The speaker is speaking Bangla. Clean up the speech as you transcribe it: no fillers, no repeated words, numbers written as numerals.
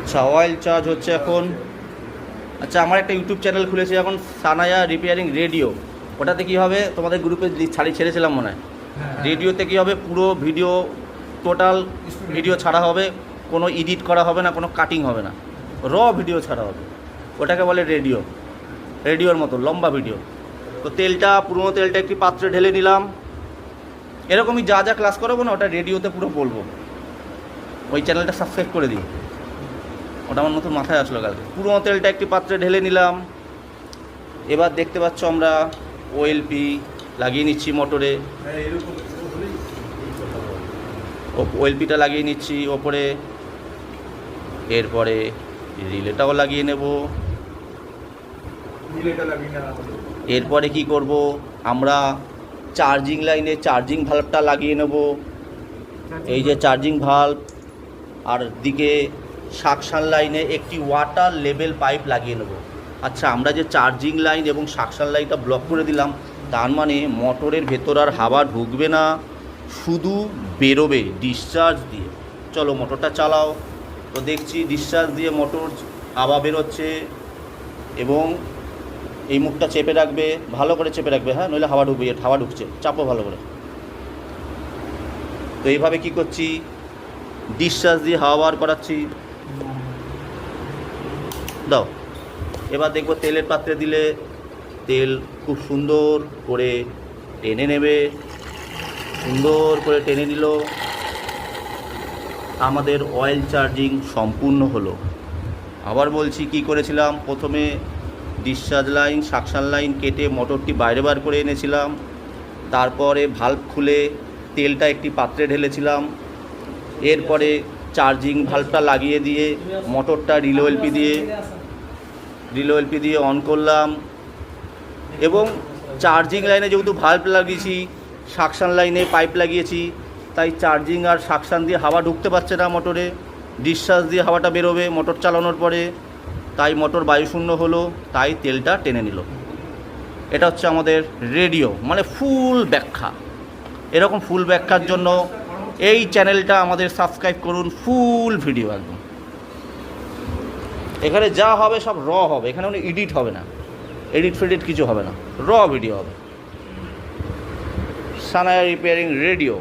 আচ্ছা, অয়েল চার্জ হচ্ছে এখন। আচ্ছা, আমার একটা ইউটিউব চ্যানেল খুলেছে এখন, সানায়া রিপেয়ারিং রেডিও। ওটাতে কী হবে, তোমাদের গ্রুপে ছেড়েছিলাম মনে হয়। রেডিওতে কী হবে, পুরো ভিডিও, টোটাল ভিডিও ছাড়া হবে, কোনো এডিট করা হবে না, কোনো কাটিং হবে না, ভিডিও ছাড়া হবে। ওটাকে বলে রেডিও, রেডিওর মতো লম্বা ভিডিও। তো তেলটা, পুরোনো তেলটা একটি পাত্রে ঢেলে নিলাম। এরকমই যা যা ক্লাস করাবো না, ওটা রেডিওতে পুরো বলবো। ওই চ্যানেলটা সাবস্ক্রাইব করে দিই, ওটা আমার নতুন মাথায় আসলো কালকে। পুরোনো তেলটা একটি পাত্রে ঢেলে নিলাম। এবার দেখতে পাচ্ছ আমরা ওএলপি লাগিয়ে নিচ্ছি মোটরে। ওএলপিটা লাগিয়ে নিচ্ছি ওপরে। এরপরে রিলেটাও লাগিয়ে নেব। এরপরে কি করব, আমরা চার্জিং লাইনে চার্জিং ভাল্বটা লাগিয়ে নেব। এই যে চার্জিং ভাল্ব, আর দিকে সাকশন লাইনে একটি ওয়াটার লেভেল পাইপ লাগিয়ে নেব। আচ্ছা, আমরা যে চার্জিং লাইন এবং সাকশন লাইনটা ব্লক করে দিলাম, তার মানে মোটরের ভেতর আর হাওয়া ঢুকবে না, শুধু বেরোবে ডিসচার্জ দিয়ে। চলো মোটরটা চালাও। তো দেখছি ডিসচার্জ দিয়ে মোটর হাওয়া বেরোচ্ছে। এবং এই মুখটা চেপে রাখবে, ভালো করে চেপে রাখবে, হ্যাঁ, নইলে হাওয়া ঢুকবে। হাওয়া ঢুকছে, চাপো ভালো করে। তো এইভাবে কি করছি, ডিসচার্জ দিয়ে হাওয়া বার করাচ্ছি। দাও। এবার দেখবো তেলের পাত্রে দিলে তেল খুব সুন্দর করে টেনে নেবে। সুন্দর করে টেনে নিল, আমাদের অয়েল চার্জিং সম্পূর্ণ হলো। আবার বলছি কি করেছিলাম, প্রথমে ডিসচার্জ লাইন সাকশন লাইন কেটে মোটরটি বাইরে বার করে এনেছিলাম। তারপরে ভাল্ব খুলে তেলটা একটি পাত্রে ঢেলেছিলাম। এরপরে চার্জিং ভাল্বটা লাগিয়ে দিয়ে মোটরটা রিলে এলপি দিয়ে অন করলাম। এবং চার্জিং লাইনে যেহেতু ভাল্ব লাগিয়েছি, সাকশন লাইনে পাইপ লাগিয়েছি, তাই চার্জিং আর সাকশন দিয়ে হাওয়া ঢুকতে পারছে না মোটরে। ডিসচার্জ দিয়ে হাওয়াটা বেরোবে মোটর চালানোর পরে, তাই মোটর বায়ুশূন্য হলো, তাই তেলটা টেনে নিল। এটা হচ্ছে আমাদের রেডিও, মানে ফুল ব্যাখ্যা। এরকম ফুল ব্যাখ্যার জন্য এই চ্যানেলটা আমাদের সাবস্ক্রাইব করুন, ফুল ভিডিও একদম। এখানে যা হবে সব হবে, এখানে কোনো এডিট হবে না, এডিট কিছু হবে না, ভিডিও হবে। Sanaya repairing radio.